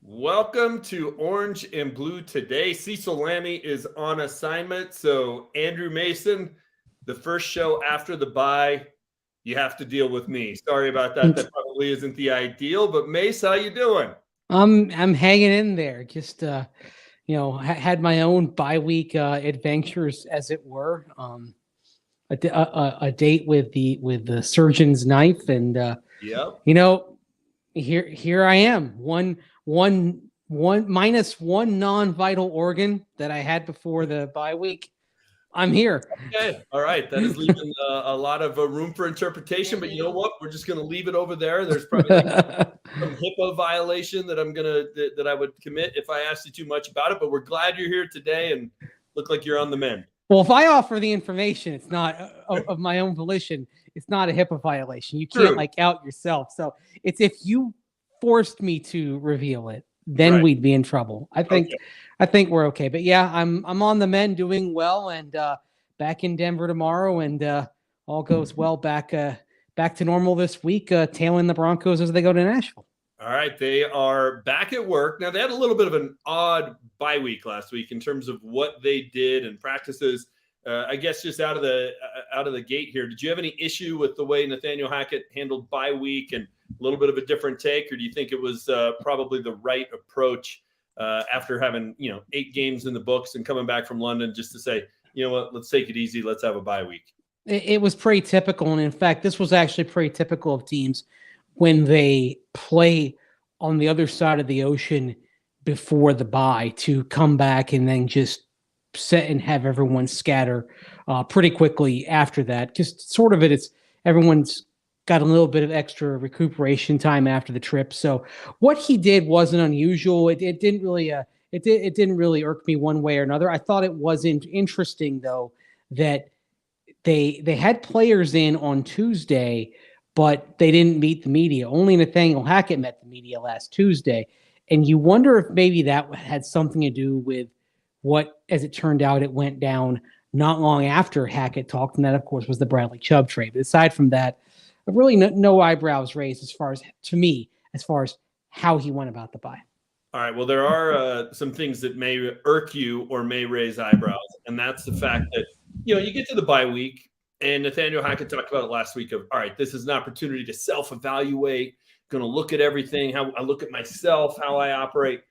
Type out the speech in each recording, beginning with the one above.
Welcome to Orange and Blue today. Cecil Lammy is on assignment. So Andrew Mason, the first show after the bye, you have to deal with me. Sorry about that. That probably isn't the ideal, but Mace, how you doing? I'm hanging in there. Just had my own bye week adventures, as it were. A date with the surgeon's knife, and Yep. here I am. One minus one non-vital organ that I had before the bye week. I'm here. Okay. All right. That is leaving a lot of room for interpretation, but you know what? We're just going to leave it over there. There's probably some HIPAA violation that that I would commit if I asked you too much about it. But we're glad you're here today and look like you're on the mend. Well, if I offer the information, it's not of my own volition. It's not a HIPAA violation. You can't out yourself. So it's if you forced me to reveal it, then we'd be in trouble. I think we're okay. But yeah, I'm on the mend, doing well, and back in Denver tomorrow, and all goes well. Back to normal this week, tailing the Broncos as they go to Nashville. All right, they are back at work. Now, they had a little bit of an odd bye week last week in terms of what they did and practices. I guess just out of the gate here, did you have any issue with the way Nathaniel Hackett handled bye week and a little bit of a different take, or do you think it was probably the right approach after having 8 games in the books and coming back from London just to say, you know what, let's take it easy, let's have a bye week? It was pretty typical, and in fact, this was actually pretty typical of teams when they play on the other side of the ocean before the bye to come back and then just set and have everyone scatter pretty quickly after that. Just sort of it's everyone's got a little bit of extra recuperation time after the trip. So what he did wasn't unusual. It didn't really it didn't really irk me one way or another. I thought it was interesting though that they had players in on Tuesday, but they didn't meet the media. Only Nathaniel Hackett met the media last Tuesday. And you wonder if maybe that had something to do with what, as it turned out, it went down not long after Hackett talked. And that, of course, was the Bradley Chubb trade. But aside from that, really no eyebrows raised to me, as far as how he went about the bye. All right. Well, there are some things that may irk you or may raise eyebrows. And that's the fact that, you get to the bye week. And Nathaniel Hackett talked about it last week of, all right, this is an opportunity to self-evaluate, going to look at everything, how I look at myself, how I operate.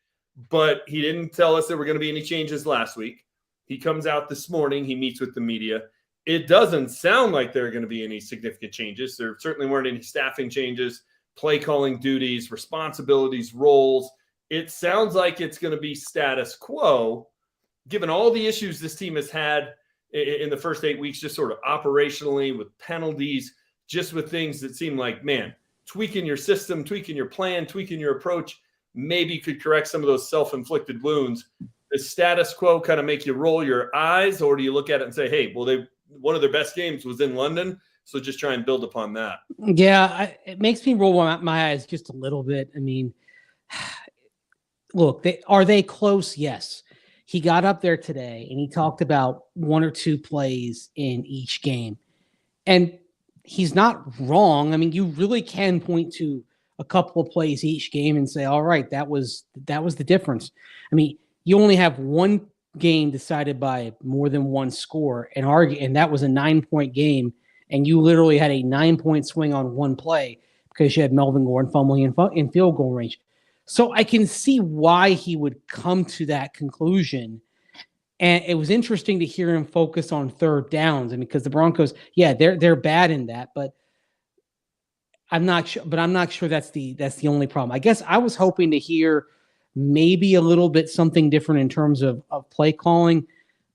But he didn't tell us there were going to be any changes last week. He comes out this morning. He meets with the media. It doesn't sound like there are going to be any significant changes. There certainly weren't any staffing changes, play calling duties, responsibilities, roles. It sounds like it's going to be status quo, given all the issues this team has had in the first 8 weeks, just sort of operationally with penalties, just with things that seem like, man, tweaking your system, tweaking your plan, tweaking your approach, maybe could correct some of those self-inflicted wounds. Does status quo kind of make you roll your eyes, or do you look at it and say, hey, well, one of their best games was in London, so just try and build upon that? Yeah, it makes me roll my eyes just a little bit. I mean, look, are they close? Yes. He got up there today and he talked about 1 or 2 plays in each game. And he's not wrong. I mean, you really can point to a couple of plays each game and say, all right, that was the difference. I mean, you only have one game decided by more than one score and that was a 9-point game. And you literally had a 9-point swing on one play because you had Melvin Gordon fumbling in field goal range. So I can see why he would come to that conclusion. And it was interesting to hear him focus on third downs. I mean, because the Broncos, yeah, they're bad in that, but I'm not sure that's the only problem. I guess I was hoping to hear maybe a little bit something different in terms of play calling.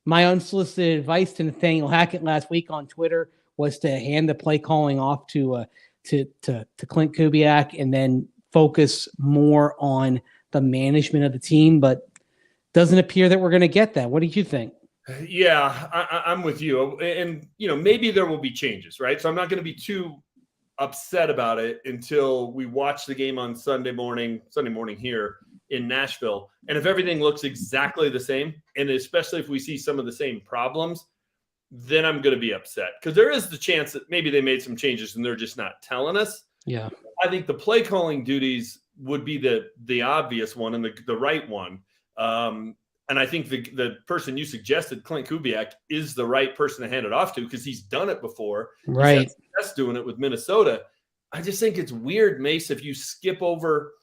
My unsolicited advice to Nathaniel Hackett last week on Twitter was to hand the play calling off to Clint Kubiak and then focus more on the management of the team, but doesn't appear that we're going to get that. What did you think? Yeah, I'm with you. And, maybe there will be changes, right? So I'm not going to be too upset about it until we watch the game on Sunday morning here in Nashville. And if everything looks exactly the same, and especially if we see some of the same problems, then I'm going to be upset because there is the chance that maybe they made some changes and they're just not telling us. Yeah. I think the play calling duties would be the obvious one and the right one. And I think the person you suggested, Clint Kubiak, is the right person to hand it off to because he's done it before. Right. He's had success doing it with Minnesota. I just think it's weird, Mace, if you skip over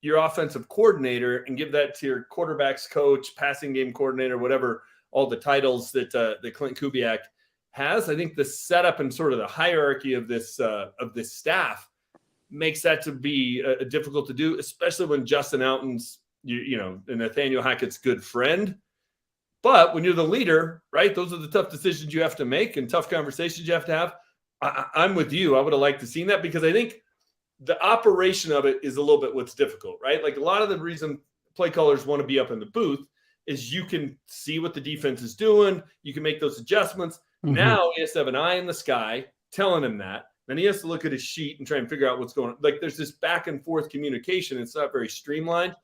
your offensive coordinator and give that to your quarterback's coach, passing game coordinator, whatever, all the titles that Clint Kubiak has. I think the setup and sort of the hierarchy of this staff makes that to be difficult to do, especially when Justin Alton's, Nathaniel Hackett's good friend. But when you're the leader, right, those are the tough decisions you have to make and tough conversations you have to have. I'm with you. I would have liked to seen that because I think the operation of it is a little bit what's difficult, right? Like a lot of the reason play callers want to be up in the booth is you can see what the defense is doing. You can make those adjustments. Mm-hmm. Now he has to have an eye in the sky telling him that. Then he has to look at his sheet and try and figure out what's going on. Like there's this back and forth communication. It's not very streamlined.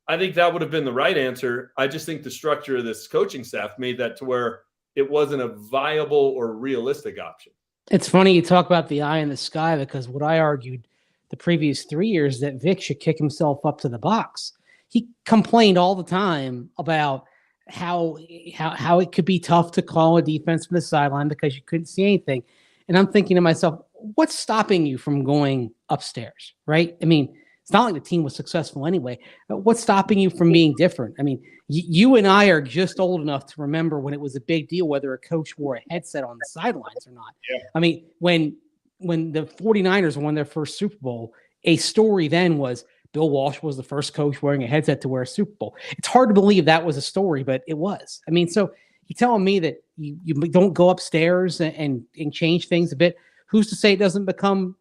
I think that would have been the right answer. I just think the structure of this coaching staff made that to where it wasn't a viable or realistic option. It's funny you talk about the eye in the sky because what I argued the previous 3 years that Vic should kick himself up to the box. He complained all the time about how it could be tough to call a defense from the sideline because you couldn't see anything. And I'm thinking to myself, what's stopping you from going upstairs, right? I mean, it's not like the team was successful anyway. What's stopping you from being different? I mean, you and I are just old enough to remember when it was a big deal whether a coach wore a headset on the sidelines or not. Yeah. I mean, when the 49ers won their first Super Bowl, a story then was Bill Walsh was the first coach wearing a headset to wear a Super Bowl. It's hard to believe that was a story, but it was. I mean, so you're telling me that you don't go upstairs and change things a bit. Who's to say it doesn't become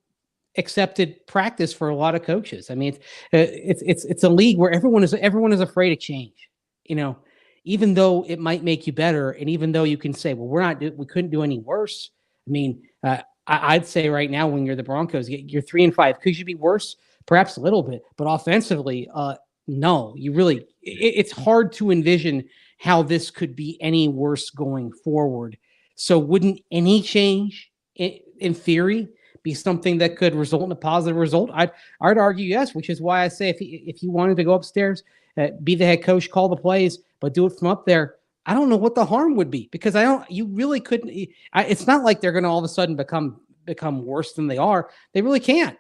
accepted practice for a lot of coaches? I mean, it's a league where everyone is afraid of change. Even though it might make you better, and even though you can say, well, we couldn't do any worse. I mean, I'd say right now when you're the Broncos, you're 3-5. Could you be worse? Perhaps a little bit, but offensively, no. It's hard to envision how this could be any worse going forward. So wouldn't any change, in theory, be something that could result in a positive result? I'd argue yes, which is why I say if you wanted to go upstairs, be the head coach, call the plays, but do it from up there. I don't know what the harm would be because you really couldn't. It's not like they're going to all of a sudden become worse than they are. They really can't.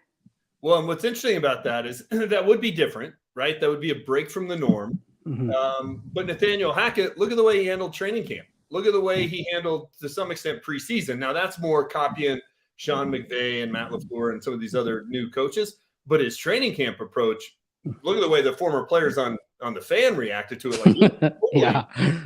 Well, and what's interesting about that is that would be different, right? That would be a break from the norm. Mm-hmm. But Nathaniel Hackett, look at the way he handled training camp. Look at the way he handled, to some extent, preseason. Now, that's more copying Sean McVay and Matt LaFleur and some of these other new coaches. But his training camp approach, look at the way the former players on the Fan reacted to it. Like, yeah,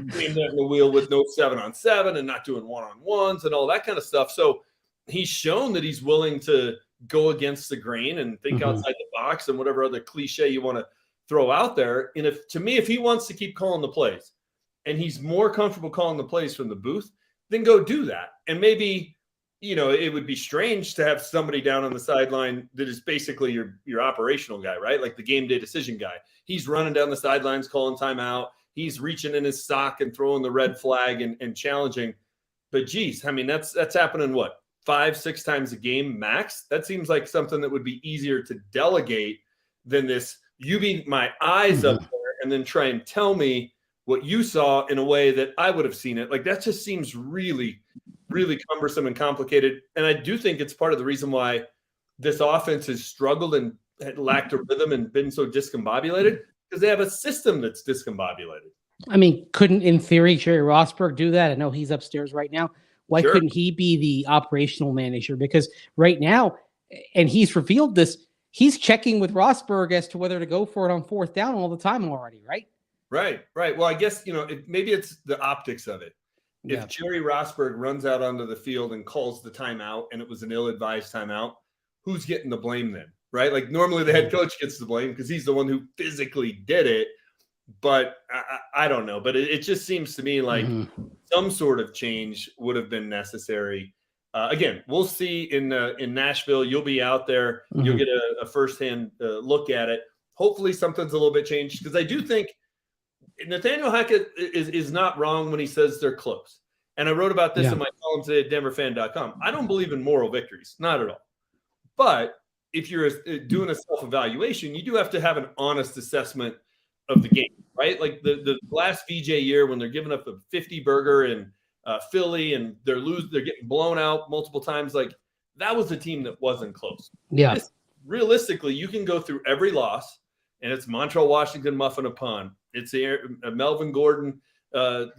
cleaned that in the wheel with no 7-on-7 and not doing 1-on-1s and all that kind of stuff. So he's shown that he's willing to go against the grain and think mm-hmm. outside the box and whatever other cliche you want to throw out there. And if he wants to keep calling the plays and he's more comfortable calling the plays from the booth, then go do that. And maybe, it would be strange to have somebody down on the sideline that is basically your operational guy, right? Like the game day decision guy. He's running down the sidelines, calling timeout. He's reaching in his sock and throwing the red flag and challenging. But geez, I mean, that's happening 5-6 times a game max. That seems like something that would be easier to delegate than this. You be my eyes up there and then try and tell me what you saw in a way that I would have seen it. Like that just seems really, really cumbersome and complicated. And I do think it's part of the reason why this offense has struggled and had lacked a rhythm and been so discombobulated because they have a system that's discombobulated. I mean, couldn't in theory Jerry Rosberg do that? I know he's upstairs right now. Why sure. couldn't he be the operational manager? Because right now, and he's revealed this, he's checking with Rosberg as to whether to go for it on fourth down all the time already, right? Right. Well, I guess, maybe it's the optics of it. If Jerry Rosberg runs out onto the field and calls the timeout and it was an ill-advised timeout, who's getting the blame then, right? Like normally the head coach gets the blame because he's the one who physically did it. But I don't know. But it just seems to me like some sort of change would have been necessary. Again, we'll see in Nashville. You'll be out there. Mm-hmm. You'll get a firsthand look at it. Hopefully something's a little bit changed because I do think Nathaniel Hackett is not wrong when he says they're close. And I wrote about this in my column today at denverfan.com. I don't believe in moral victories. Not at all. But if you're doing a self-evaluation, you do have to have an honest assessment of the game, right? Like the last VJ year when they're giving up a 50 burger in Philly and they're getting blown out multiple times. Like that was a team that wasn't close. Yeah. Realistically, you can go through every loss, and it's Montreal Washington muffing a punt. It's Melvin Gordon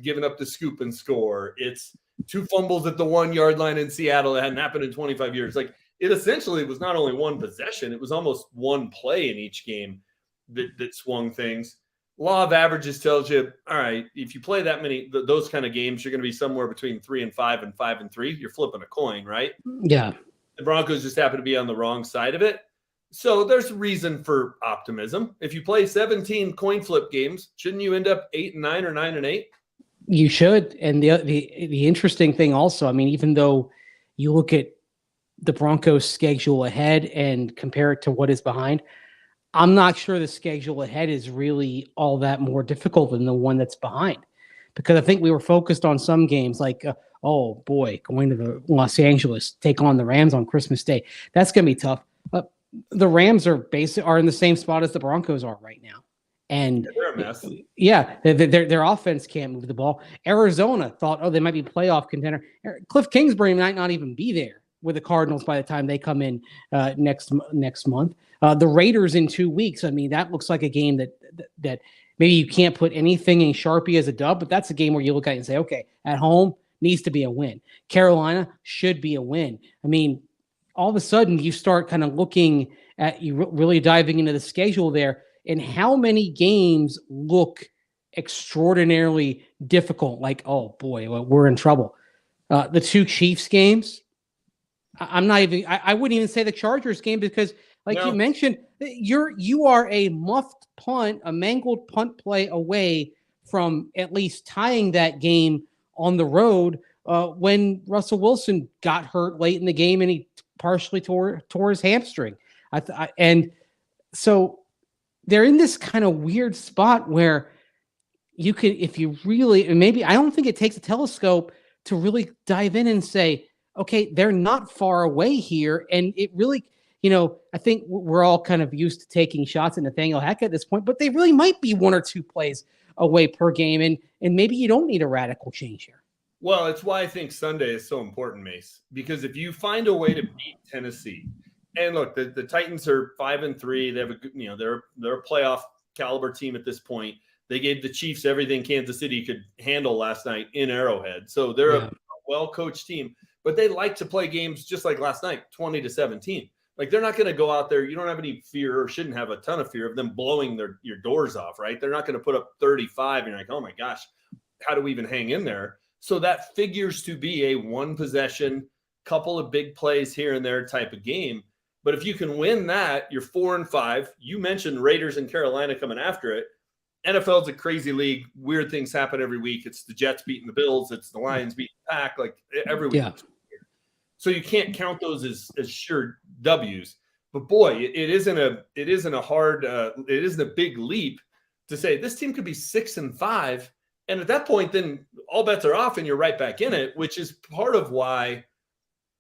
giving up the scoop and score. It's 2 fumbles at the 1-yard line in Seattle that hadn't happened in 25 years. Like it essentially was not only one possession, it was almost one play in each game that swung things. Law of averages tells you, all right, if you play that many, those kind of games, you're going to be somewhere between 3-5 and 5-3. You're flipping a coin, right? Yeah. The Broncos just happen to be on the wrong side of it. So there's reason for optimism. If you play 17 coin flip games, shouldn't you end up 8-9 or 9-8? You should. And the interesting thing also, I mean, even though you look at the Broncos schedule ahead and compare it to what is behind, I'm not sure the schedule ahead is really all that more difficult than the one that's behind, because I think we were focused on some games like, oh boy, going to the Los Angeles, take on the Rams on Christmas Day. That's going to be tough. The Rams are in the same spot as the Broncos are right now. And they're a mess. Yeah, their offense can't move the ball. Arizona thought, oh, they might be a playoff contender. Cliff Kingsbury might not even be there with the Cardinals by the time they come in next month. The Raiders in 2 weeks. I mean, that looks like a game that maybe you can't put anything in Sharpie as a dub, but that's a game where you look at it and say, okay, at home needs to be a win. Carolina should be a win. I mean, all of a sudden you start kind of looking at really diving into the schedule there, and how many games look extraordinarily difficult. Like, oh boy, well, we're in trouble. The 2 Chiefs games. I wouldn't even say the Chargers game, because you mentioned, you are a muffed punt, a mangled punt play away from at least tying that game on the road when Russell Wilson got hurt late in the game and he partially tore his hamstring. And so they're in this kind of weird spot where you could, if you really, and maybe, I don't think it takes a telescope to really dive in and say, okay, they're not far away here. And it really, I think we're all kind of used to taking shots at Nathaniel Hackett at this point, but they really might be 1 or 2 plays away per game. And maybe you don't need a radical change here. Well, it's why I think Sunday is so important, Mace, because if you find a way to beat Tennessee, and look, the Titans are 5-3. They have they're a playoff caliber team at this point. They gave the Chiefs everything Kansas City could handle last night in Arrowhead. So they're a well-coached team, but they like to play games just like last night, 20-17. Like they're not going to go out there. You don't have any fear, or shouldn't have a ton of fear of them blowing your doors off, right? They're not going to put up 35 and you're like, oh my gosh, how do we even hang in there? So that figures to be a 1 possession, couple of big plays here and there type of game. But if you can win that, you're 4-5. You mentioned Raiders and Carolina coming after it. NFL's a crazy league. Weird things happen every week. It's the Jets beating the Bills. It's the Lions beating the Pack. Like every week. Yeah. So you can't count those as sure W's. But boy, it isn't a big leap to say this team could be 6-5. And at that point, then all bets are off and you're right back in it, which is part of why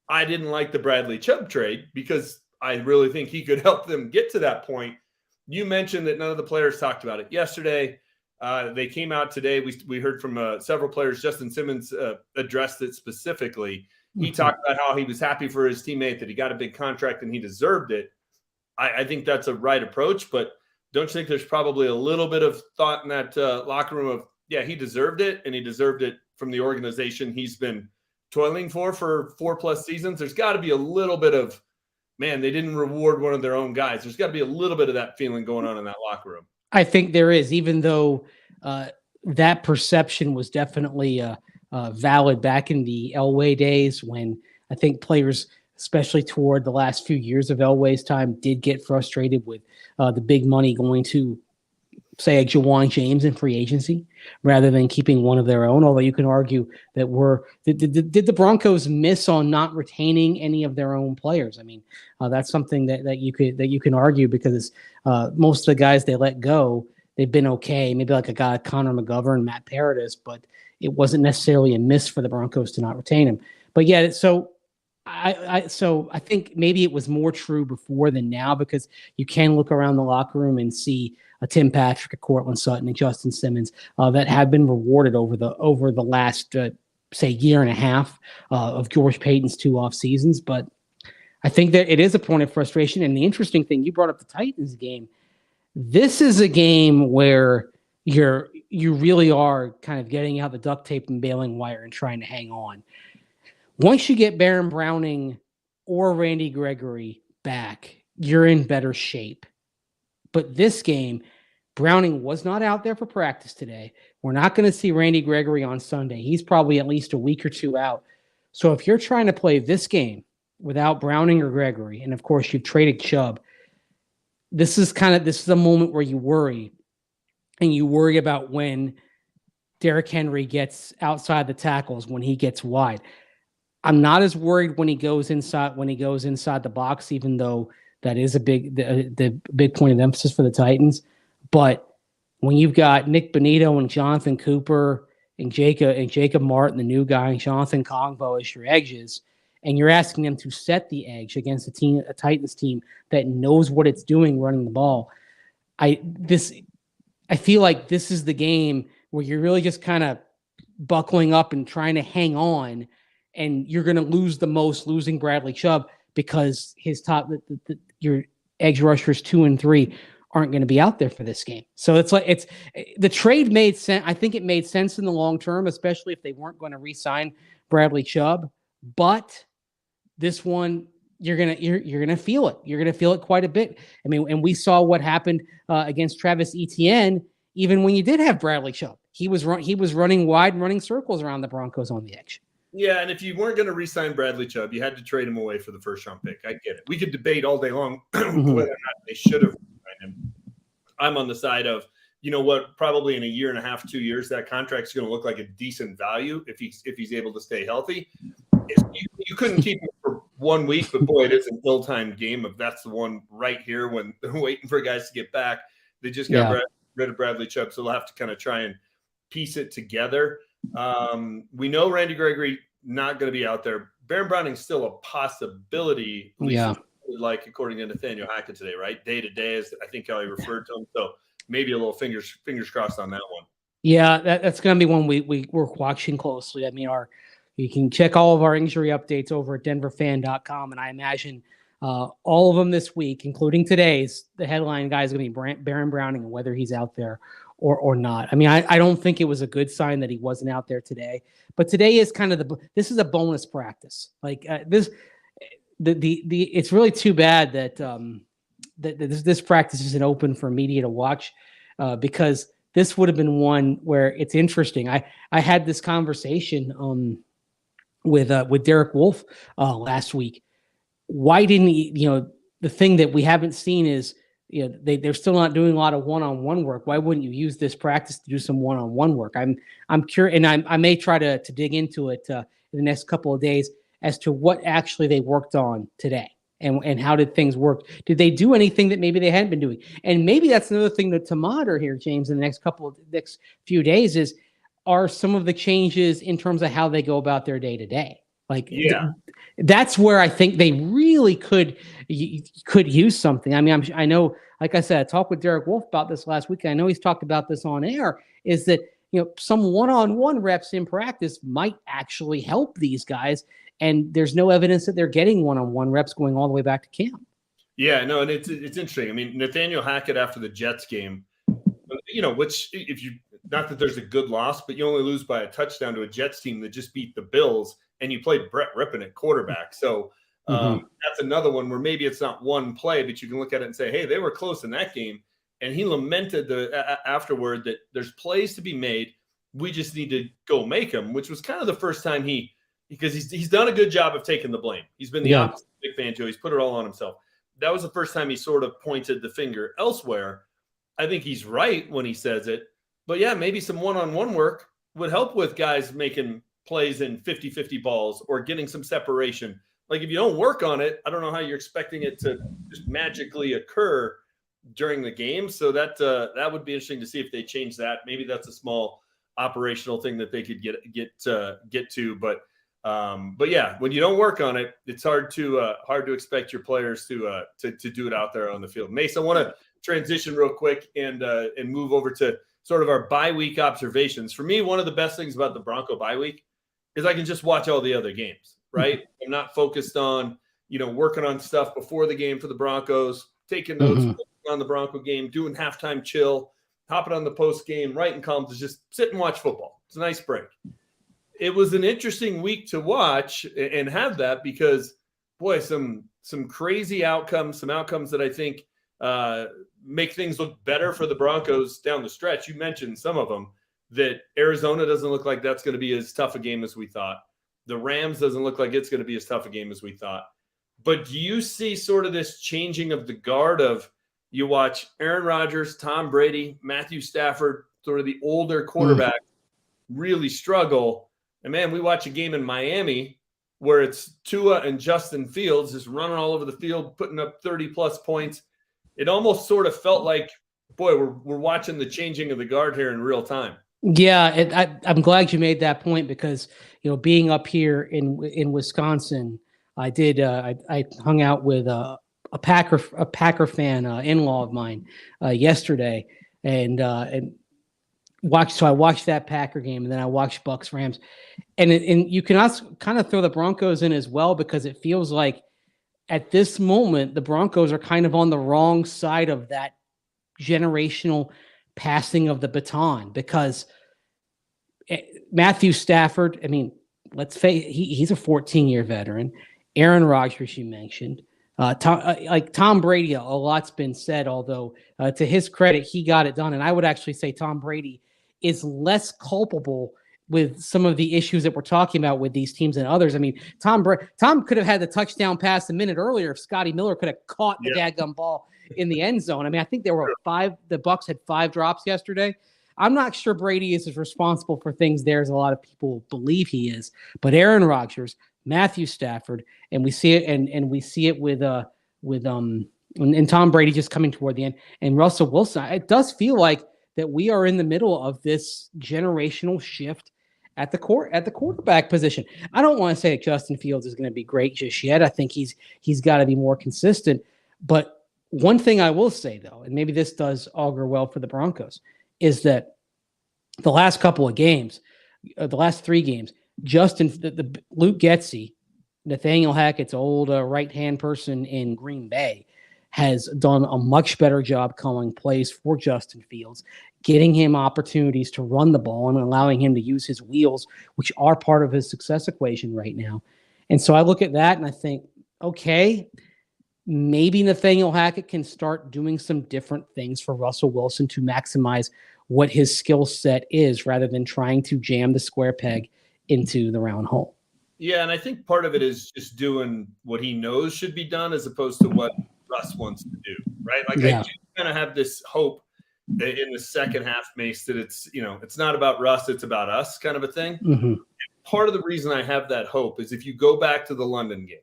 I didn't like the Bradley Chubb trade, because I really think he could help them get to that point. You mentioned that none of the players talked about it yesterday. They came out today. We heard from several players. Justin Simmons addressed it specifically. He talked about how he was happy for his teammate, that he got a big contract and he deserved it. I think that's a right approach, but don't you think there's probably a little bit of thought in that locker room of, yeah, he deserved it, and he deserved it from the organization he's been toiling for 4+ seasons. There's got to be a little bit of, man, they didn't reward one of their own guys. There's got to be a little bit of that feeling going on in that locker room. I think there is, even though that perception was definitely valid back in the Elway days, when I think players, especially toward the last few years of Elway's time, did get frustrated with the big money going to, say, a Jawan James in free agency rather than keeping one of their own. Although you can argue that did the Broncos miss on not retaining any of their own players? I mean, that's something that you can argue, because most of the guys they let go, they've been okay. Maybe like a guy like Connor McGovern, Matt Paradis, but it wasn't necessarily a miss for the Broncos to not retain him. But yeah, so So I think maybe it was more true before than now, because you can look around the locker room and see a Tim Patrick, a Cortland Sutton, and Justin Simmons that have been rewarded over the last say year and a half of George Payton's 2 off seasons. But I think that it is a point of frustration. And the interesting thing, you brought up the Titans game. This is a game where you really are kind of getting out the duct tape and baling wire and trying to hang on. Once you get Baron Browning or Randy Gregory back, you're in better shape. But this game, Browning was not out there for practice today. We're not going to see Randy Gregory on Sunday. He's probably at least a week or two out. So if you're trying to play this game without Browning or Gregory, and of course you've traded Chubb, this is a moment where you worry. And you worry about when Derrick Henry gets outside the tackles, when he gets wide. I'm not as worried when he goes inside the box, even though that is the big point of emphasis for the Titans. But when you've got Nick Bonito and Jonathan Cooper and Jacob Martin, the new guy, and Jonathan Kongbo as your edges, and you're asking them to set the edge against a Titans team that knows what it's doing running the ball, I feel like this is the game where you're really just kind of buckling up and trying to hang on, and you're going to lose the most losing Bradley Chubb because his your edge rushers 2 and 3 aren't going to be out there for this game. So the trade made sense. I think it made sense in the long term, especially if they weren't going to re-sign Bradley Chubb. But this one, you're gonna feel it. You're gonna feel it quite a bit. I mean, and we saw what happened against Travis Etienne. Even when you did have Bradley Chubb, he was running wide, running circles around the Broncos on the edge. Yeah, and if you weren't going to re-sign Bradley Chubb, you had to trade him away for the first-round pick. I get it. We could debate all day long whether or not they should have re-signed him. I'm on the side of, you know what, probably in a year and a half, 2 years, that contract's going to look like a decent value if he's able to stay healthy. You couldn't keep him for 1 week, but boy, it is an ill-timed game. If that's the one right here when they're waiting for guys to get back, they just got rid of Bradley Chubb, so they'll have to kind of try and piece it together. We know Randy Gregory not going to be out there. Baron Browning's still a possibility. Like according to Nathaniel Hackett today, right? Day to day, as I think how he referred to him. So maybe a little fingers crossed on that one. Yeah, that's going to be one we're watching closely. I mean, you can check all of our injury updates over at denverfan.com, and I imagine all of them this week, including today's, the headline guy is going to be Baron Browning, and whether he's out there or not. I mean, I don't think it was a good sign that he wasn't out there today, but today is kind of this is a bonus practice. Like it's really too bad that this practice isn't open for media to watch because this would have been one where it's interesting. I had this conversation with Derek Wolfe last week. Why didn't he, the thing that we haven't seen is, they're still not doing a lot of one-on-one work. Why wouldn't you use this practice to do some one-on-one work? I'm curious, and I may try to dig into it in the next couple of days as to what actually they worked on today and how did things work. Did they do anything that maybe they hadn't been doing? And maybe that's another thing to monitor here, James, in the next few days are some of the changes in terms of how they go about their day-to-day. That's where I think they really could use something. I mean, I know, like I said, I talked with Derek Wolfe about this last week. I know he's talked about this on air, is that, some one-on-one reps in practice might actually help these guys. And there's no evidence that they're getting one-on-one reps going all the way back to camp. Yeah, no, and it's interesting. I mean, Nathaniel Hackett after the Jets game, which if you, not that there's a good loss, but you only lose by a touchdown to a Jets team that just beat the Bills, and you played Brett Rippon at quarterback. So that's another one where maybe it's not one play, but you can look at it and say, hey, they were close in that game. And he lamented afterward that there's plays to be made. We just need to go make them, which was kind of the first time because he's done a good job of taking the blame. He's been the opposite of Vic Fangio. He's put it all on himself. That was the first time he sort of pointed the finger elsewhere. I think he's right when he says it. But, yeah, maybe some one-on-one work would help with guys making plays in 50-50 balls or getting some separation. Like, if you don't work on it, I don't know how you're expecting it to just magically occur during the game. So that would be interesting to see if they change that. Maybe that's a small operational thing that they could get to. But But yeah, when you don't work on it, it's hard to expect your players to do it out there on the field. Mace, I want to transition real quick and move over to sort of our bye week observations. For me, one of the best things about the Bronco bye week is I can just watch all the other games, right? I'm not focused on, working on stuff before the game for the Broncos, taking notes on the Bronco game, doing halftime chill, hopping on the post game, writing columns, to just sit and watch football. It's a nice break. It was an interesting week to watch and have that because, boy, some crazy outcomes, some outcomes that I think make things look better for the Broncos down the stretch. You mentioned some of them, that Arizona doesn't look like that's going to be as tough a game as we thought. The Rams doesn't look like it's going to be as tough a game as we thought. But do you see sort of this changing of the guard of, you watch Aaron Rodgers, Tom Brady, Matthew Stafford, sort of the older quarterback really struggle. And man, we watch a game in Miami where it's Tua and Justin Fields just running all over the field, putting up 30-plus points. It almost sort of felt like, boy, we're watching the changing of the guard here in real time. Yeah, I'm glad you made that point because, being up here in Wisconsin, I did. I hung out with a Packer fan, in-law of mine, yesterday, and watched. So I watched that Packer game, and then I watched Bucks Rams, and you can also kind of throw the Broncos in as well because it feels like at this moment the Broncos are kind of on the wrong side of that generational passing of the baton because Matthew Stafford, I mean, let's face it, he's a 14-year veteran. Aaron Rodgers, you mentioned. Tom Brady, a lot's been said, although to his credit, he got it done. And I would actually say Tom Brady is less culpable with some of the issues that we're talking about with these teams than others. I mean, Tom could have had the touchdown pass a minute earlier if Scotty Miller could have caught the dadgum ball in the end zone. I mean, I think there were the Bucks had 5 drops yesterday. I'm not sure Brady is as responsible for things there as a lot of people believe he is. But Aaron Rodgers, Matthew Stafford, and we see it, and we see it with Tom Brady just coming toward the end, and Russell Wilson. It does feel like that we are in the middle of this generational shift at the quarterback position. I don't want to say that Justin Fields is going to be great just yet. I think he's got to be more consistent. But one thing I will say, though, and maybe this does augur well for the Broncos, is that the last couple of games, the last 3 games, the Luke Getsy, Nathaniel Hackett's old right-hand person in Green Bay, has done a much better job calling plays for Justin Fields, getting him opportunities to run the ball and allowing him to use his wheels, which are part of his success equation right now. And so I look at that and I think, okay, maybe Nathaniel Hackett can start doing some different things for Russell Wilson to maximize what his skill set is rather than trying to jam the square peg into the round hole. Yeah, and I think part of it is just doing what he knows should be done as opposed to what Russ wants to do, right? Like I do kind of have this hope in the second half, Mace, that it's not about Russ, it's about us kind of a thing. Mm-hmm. Part of the reason I have that hope is if you go back to the London game,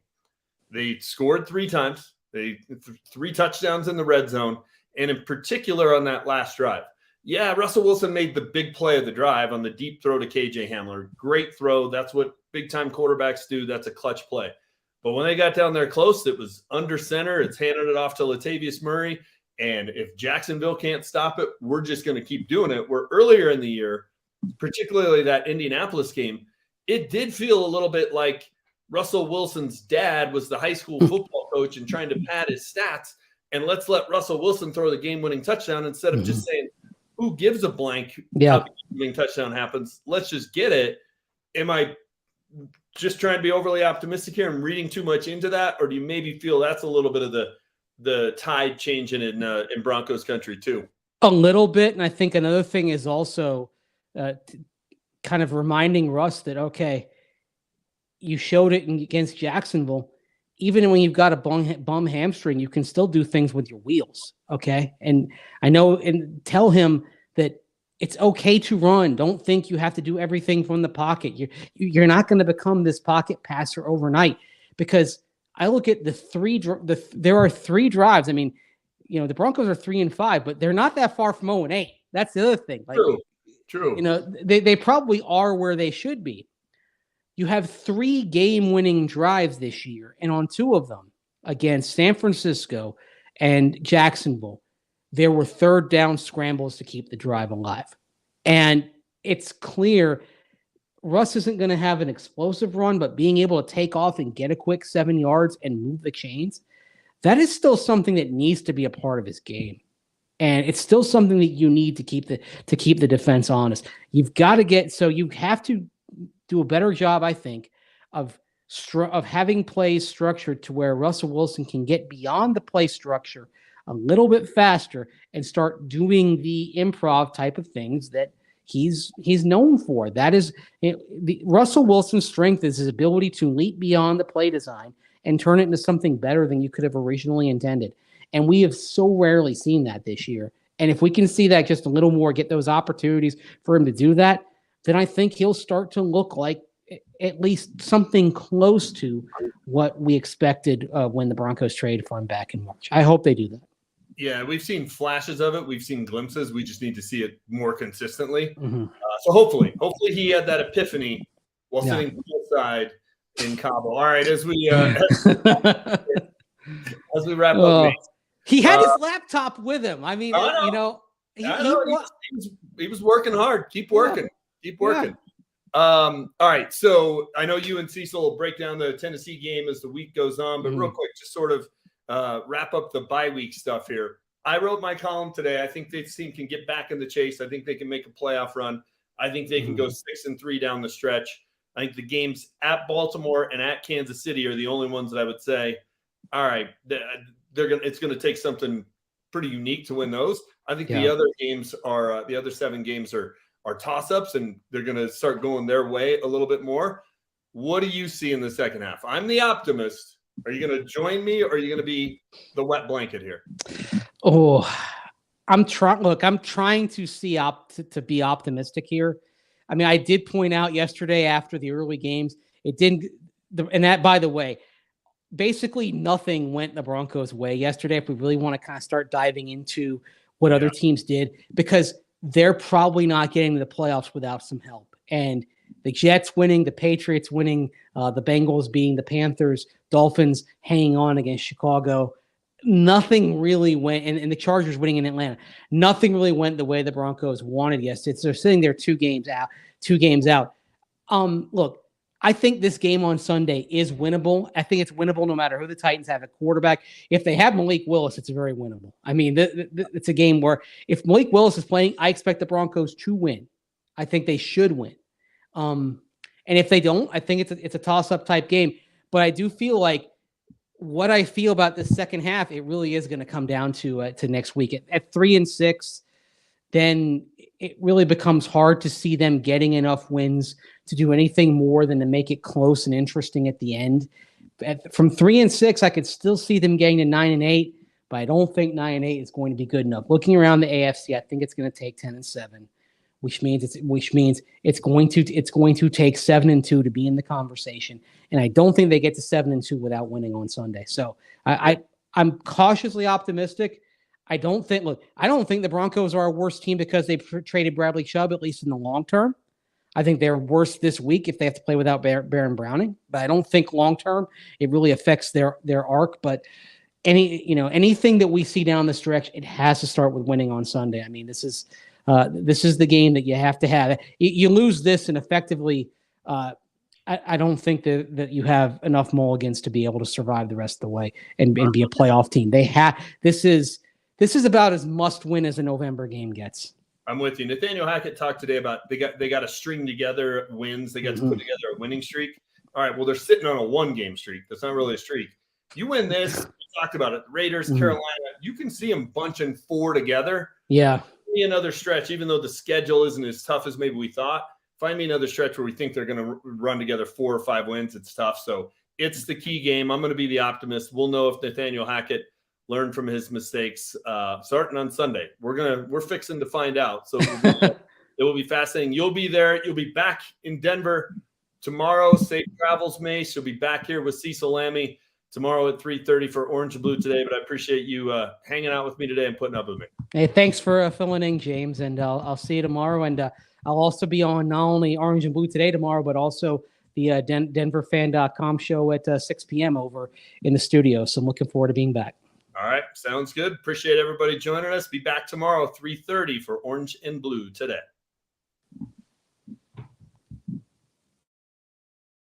they scored 3 times, 3 touchdowns in the red zone, and in particular on that last drive. Yeah, Russell Wilson made the big play of the drive on the deep throw to KJ Hamler. Great throw. That's what big-time quarterbacks do. That's a clutch play. But when they got down there close, it was under center. It's handed it off to Latavius Murray. And if Jacksonville can't stop it, we're just going to keep doing it. Where earlier in the year, particularly that Indianapolis game, it did feel a little bit like Russell Wilson's dad was the high school football coach and trying to pad his stats. And let's let Russell Wilson throw the game-winning touchdown instead of just saying, who gives a blank how the game-winning touchdown happens? Let's just get it. Am I just trying to be overly optimistic here? I'm reading too much into that, or do you maybe feel that's a little bit of the tide changing in Broncos country too? A little bit, and I think another thing is also kind of reminding Russ that, okay, you showed it against Jacksonville. Even when you've got a bum hamstring, you can still do things with your wheels, okay? And I know, and tell him that it's okay to run. Don't think you have to do everything from the pocket. You're not going to become this pocket passer overnight, because I look at there are 3 drives. I mean, the Broncos are 3-5, but they're not that far from 0-8. That's the other thing. Like, True. They probably are where they should be. you have 3 game-winning drives this year, and on 2 of them, against San Francisco and Jacksonville, there were third down scrambles to keep the drive alive. And it's clear Russ isn't going to have an explosive run, but being able to take off and get a quick 7 yards and move the chains, that is still something that needs to be a part of his game. And it's still something that you need to keep the defense honest. You've got to you have to do a better job, I think, of having plays structured to where Russell Wilson can get beyond the play structure a little bit faster and start doing the improv type of things that he's known for. That is Russell Wilson's strength is his ability to leap beyond the play design and turn it into something better than you could have originally intended. And we have so rarely seen that this year. And if we can see that just a little more, get those opportunities for him to do that, then I think he'll start to look like at least something close to what we expected when the Broncos traded for him back in March. I hope they do that. Yeah, we've seen flashes of it. We've seen glimpses. We just need to see it more consistently. Mm-hmm. So hopefully he had that epiphany while sitting poolside in Cabo. All right, as we wrap up, he had his laptop with him. I mean, he was working hard. Keep working. Yeah. All right, so I know you and Cecil will break down the Tennessee game as the week goes on, but real quick, just sort of wrap up the bye week stuff here. I wrote my column today. I think this team can get back in the chase. I think they can make a playoff run. I think they can go 6-3 down the stretch. I think the games at Baltimore and at Kansas City are the only ones that I would say, all right, it's going to take something pretty unique to win those. I think the other games are the other 7 games are toss-ups, and they're going to start going their way a little bit more. What do you see in the second half? I'm the optimist. Are you going to join me, or are you going to be the wet blanket here? Oh, I'm trying to see to be optimistic here. I mean, I did point out yesterday after the early games, it didn't, and that, by the way, basically nothing went the Broncos' way yesterday. If we really want to kind of start diving into what other teams did, because they're probably not getting to the playoffs without some help. And the Jets winning, the Patriots winning, the Bengals beating the Panthers, Dolphins hanging on against Chicago. Nothing really went, and the Chargers winning in Atlanta. Nothing really went the way the Broncos wanted yesterday. They're sitting there 2 games out. Look, I think this game on Sunday is winnable. I think it's winnable no matter who the Titans have at quarterback. If they have Malik Willis, it's very winnable. I mean, it's a game where if Malik Willis is playing, I expect the Broncos to win. I think they should win. And if they don't, I think it's a toss-up type game. But I do feel like what I feel about the second half, it really is going to come down to next week. At 3-6, then it really becomes hard to see them getting enough wins to do anything more than to make it close and interesting at the end. From 3-6, I could still see them getting to 9-8, but I don't think 9-8 is going to be good enough. Looking around the AFC, I think it's going to take 10-7, which means it's going to take 7-2 to be in the conversation. And I don't think they get to 7-2 without winning on Sunday. So I'm cautiously optimistic. I don't think the Broncos are a worse team because they traded Bradley Chubb, at least in the long term. I think they're worse this week if they have to play without Baron Browning. But I don't think long term it really affects their arc. But anything that we see down the stretch, it has to start with winning on Sunday. I mean, this is the game that you have to have. You lose this, and effectively, I don't think that you have enough mulligans to be able to survive the rest of the way and be a playoff team. This is about as must win as a November game gets. I'm with you. Nathaniel Hackett talked today about they got to string together wins. They got to put together a winning streak. All right, well, they're sitting on a 1-game streak. That's not really a streak. You win this, we talked about it. Raiders, Carolina, you can see them bunching 4 together. Yeah. Me another stretch, even though the schedule isn't as tough as maybe we thought. Find me another stretch where we think they're going to run together 4 or 5 wins. It's tough. So it's the key game. I'm going to be the optimist. We'll know if Nathaniel Hackett learned from his mistakes starting on Sunday. We're fixing to find out. So it will be fascinating. You'll be there. You'll be back in Denver tomorrow. Safe travels, Mace. You'll be back here with Cecil Lammey tomorrow at 3:30 for Orange and Blue Today. But I appreciate you hanging out with me today and putting up with me. Hey, thanks for filling in, James. And I'll see you tomorrow. And I'll also be on not only Orange and Blue Today tomorrow, but also the denverfan.com show at 6 p.m. over in the studio. So I'm looking forward to being back. All right. Sounds good. Appreciate everybody joining us. Be back tomorrow, 3:30 for Orange and Blue Today.